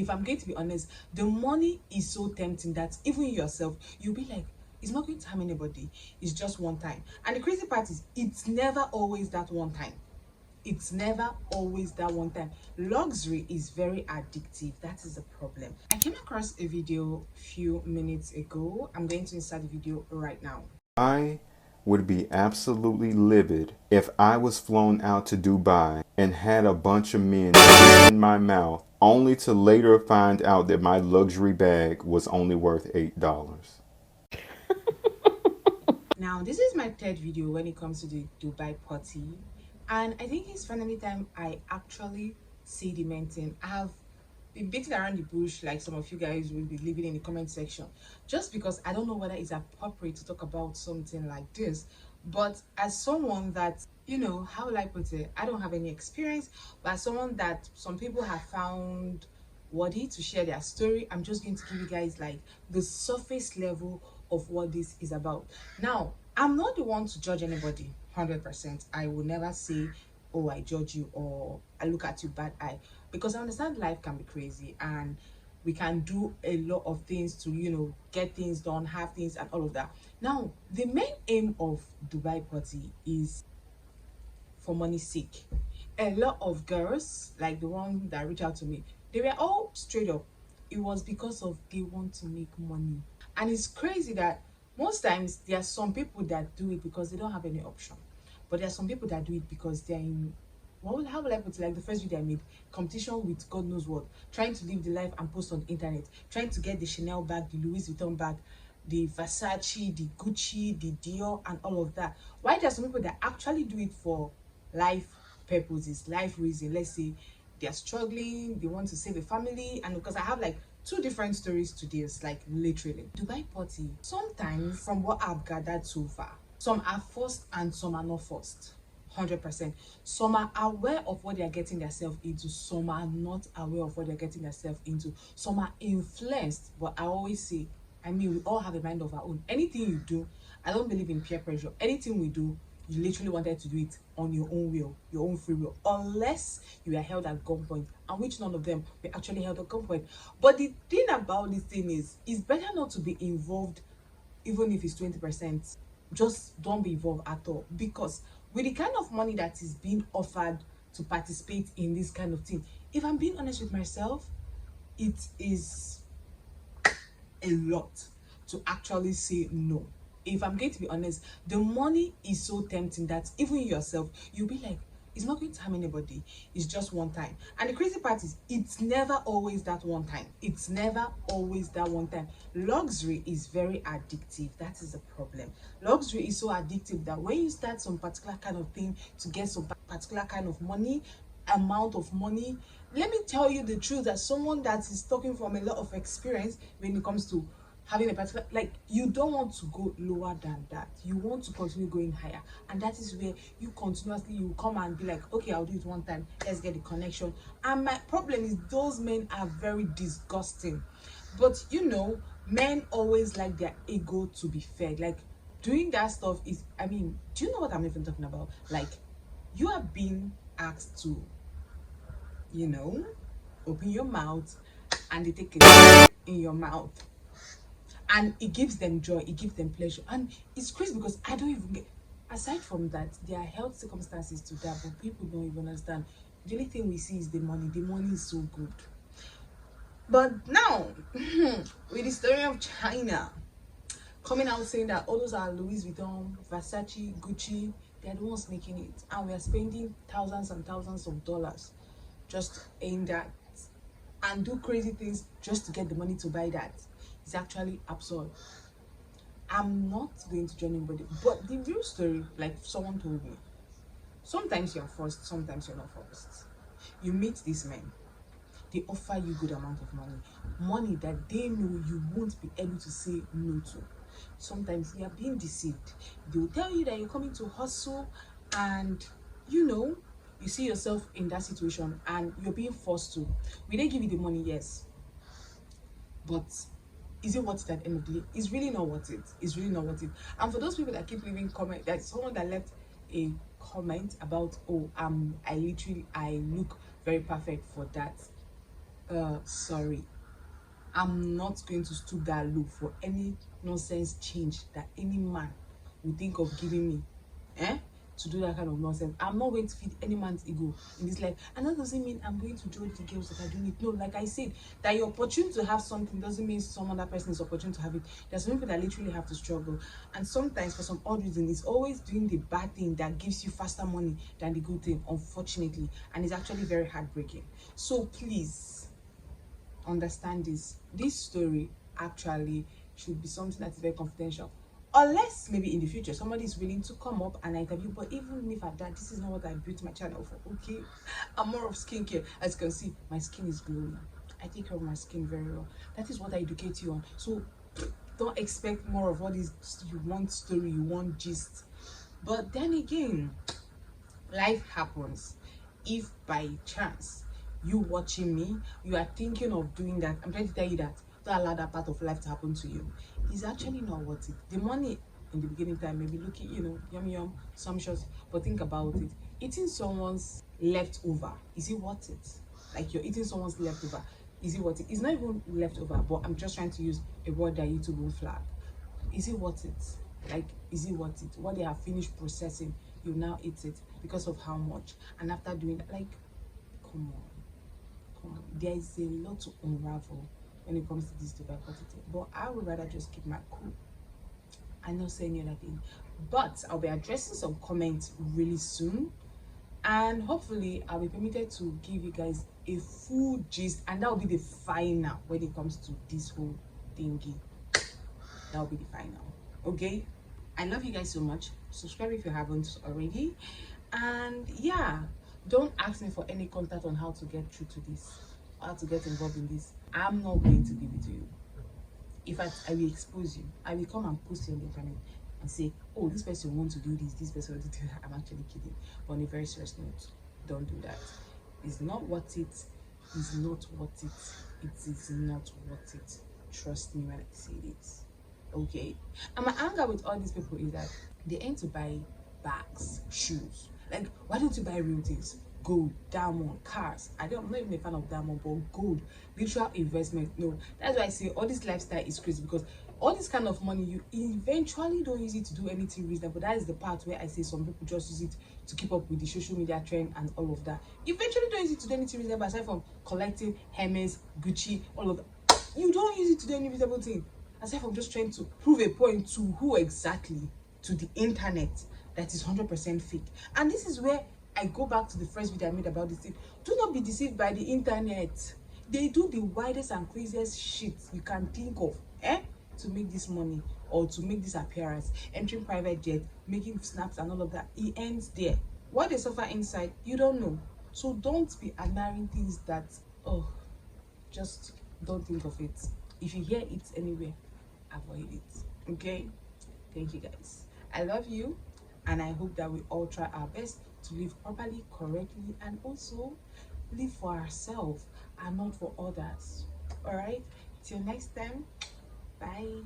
if I'm going to be honest, the money is so tempting that even yourself, you'll be like, it's not going to harm anybody, it's just one time. And the crazy part is, it's never always that one time. It's never always that one time. Luxury is very addictive. That is the problem. I came across a video a few minutes ago. I'm going to insert the video right now. I would be absolutely livid if I was flown out to Dubai and had a bunch of men in my mouth only to later find out that my luxury bag was only worth $8. Now, this is my third video when it comes to the Dubai Potty, and I think it's finally time I actually see the main thing. I have been beating around the bush like some of you guys will be leaving in the comment section, just because I don't know whether it's appropriate to talk about something like this. But as someone that, you know, how will I put it, I don't have any experience, but as someone that some people have found worthy to share their story, I'm just going to give you guys like the surface level of what this is about. Now, I'm not the one to judge anybody 100%. I will never say, oh, I judge you or I look at you bad eye, because I understand life can be crazy and we can do a lot of things to, you know, get things done, have things and all of that. Now, the main aim of Dubai Potty is for money's sake. A lot of girls, like the one that reached out to me, they were all straight up, it was because of they want to make money. And it's crazy that most times there are some people that do it because they don't have any option, but there are some people that do it because they're in, how will I put it, like the first video I made, competition with God knows what, trying to live the life and post on the internet, trying to get the Chanel bag, the Louis Vuitton bag, the Versace, the Gucci, the Dior and all of that. Why there are some people that actually do it for life purposes, life reason. Let's say they're struggling, they want to save a family. And because I have like two different stories to this, like literally Dubai Potty, sometimes from what I've gathered so far, some are forced and some are not forced. 100%. Some are aware of what they are getting themselves into, some are not aware of what they're getting themselves into, some are influenced. But I always say, I mean, we all have a mind of our own. Anything you do, I don't believe in peer pressure. Anything we do, you literally wanted to do it on your own will, your own free will, unless you are held at gunpoint, and which none of them were actually held at gunpoint. But the thing about this thing is, it's better not to be involved, even if it's 20%. Just don't be involved at all, because with the kind of money that is being offered to participate in this kind of thing, if I'm being honest with myself, it is a lot to actually say no. If I'm going to be honest, the money is so tempting that even yourself, you'll be like, it's not going to harm anybody, it's just one time. And the crazy part is, it's never always that one time. It's never always that one time. Luxury is very addictive. That is the problem. Luxury is so addictive that when you start some particular kind of thing to get some particular kind of money, amount of money, let me tell you the truth, that someone that is talking from a lot of experience when it comes to having a particular, like, you don't want to go lower than that, you want to continue going higher. And that is where you continuously, you come and be like, okay, I'll do it one time, let's get the connection. And my problem is, those men are very disgusting. But you know, men always like their ego to be fed. Like, doing that stuff is, I mean, do you know what I'm even talking about? Like, you are being asked to, you know, open your mouth, and they take it in your mouth, and it gives them joy, it gives them pleasure. And it's crazy because I don't even get, aside from that, there are health circumstances to that, but people don't even understand. The only thing we see is the money. The money is so good. But now with the story of China coming out saying that all those are Louis Vuitton, Versace, Gucci, they're the ones making it, and we are spending thousands and thousands of dollars just to aim that and do crazy things just to get the money to buy that. It's actually absurd. I'm not going to join anybody, but the real story, like someone told me, sometimes you're forced, sometimes you're not forced. You meet these men, they offer you good amount of money, money that they know you won't be able to say no to. Sometimes you are being deceived. They will tell you that you're coming to hustle, and you know, you see yourself in that situation and you're being forced to. Will they give you the money? Yes, but is it worth it at the end of the day? It's really not worth it. It's really not worth it. And for those people that keep leaving comment, there's someone that left a comment about, oh, I look very perfect for that. Sorry, I'm not going to stoop that low for any nonsense change that any man will think of giving me. Eh? To do that kind of nonsense. I'm not going to feed any man's ego in this life. And that doesn't mean I'm going to judge the girls that are doing it. No, like I said, that you're opportune to have something doesn't mean some other person is opportune to have it. There's some people that literally have to struggle. And sometimes, for some odd reason, it's always doing the bad thing that gives you faster money than the good thing, unfortunately. And it's actually very heartbreaking. So please, understand this story actually should be something that is very confidential, unless maybe in the future somebody is willing to come up and interview. But even if at that, this is not what I built my channel for. Okay, I'm more of skincare. As you can see, my skin is glowing. I take care of my skin very well. That is what I educate you on. So don't expect more of all these you want story, you want gist. But then again, life happens. If by chance you watching me, you are thinking of doing that, I'm trying to tell you that don't allow that part of life to happen to you. It's actually not worth it. The money in the beginning time may be looking, yum yum, sumptuous, but think about it. Eating someone's leftover, is it worth it? Like you're eating someone's leftover, is it worth it? It's not even leftover, but I'm just trying to use a word that YouTube will flag. Is it worth it? Like, is it worth it? What they have finished processing, you now eat it because of how much. And after doing that, like, come on, come on. There is a lot to unravel when it comes to this Dubai quantity. But I would rather just keep my cool and not say any other thing. But I'll be addressing some comments really soon. And hopefully I'll be permitted to give you guys a full gist, and that will be the final when it comes to this whole thingy. That'll be the final. Okay, I love you guys so much. Subscribe if you haven't already, and yeah, don't ask me for any contact on how to get through to this, how to get involved in this. I'm not going to give it to you. In fact, I will expose you. I will come and post you on the internet and say, oh, this person wants to do this person wants to do that. I'm actually kidding. But on a very serious note, don't do that. It's not worth it. It's not worth it. It is not worth it. Trust me when I say this. Okay? And my anger with all these people is that they aim to buy bags, shoes. Like, why don't you buy real things? Gold, diamond, cars. I'm not even a fan of diamond, but gold, literal investment. No, that's why I say all this lifestyle is crazy, because all this kind of money, you eventually don't use it to do anything reasonable. That is the part where I say some people just use it to keep up with the social media trend and all of that. You eventually don't use it to do anything reasonable aside from collecting Hermes, Gucci, all of that. You don't use it to do any reasonable thing aside from just trying to prove a point to who exactly? To the internet that is 100% fake. And this is where I go back to the first video I made about this thing. Do not be deceived by the internet. They do the widest and craziest shit you can think of, to make this money or to make this appearance. Entering private jet, making snaps and all of that. It ends there. What they suffer inside, you don't know. So don't be admiring things that, oh, just don't think of it. If you hear it anywhere, avoid it. Okay? Thank you guys. I love you, and I hope that we all try our best to live properly, correctly, and also live for ourselves and not for others. All right? Till next time. Bye.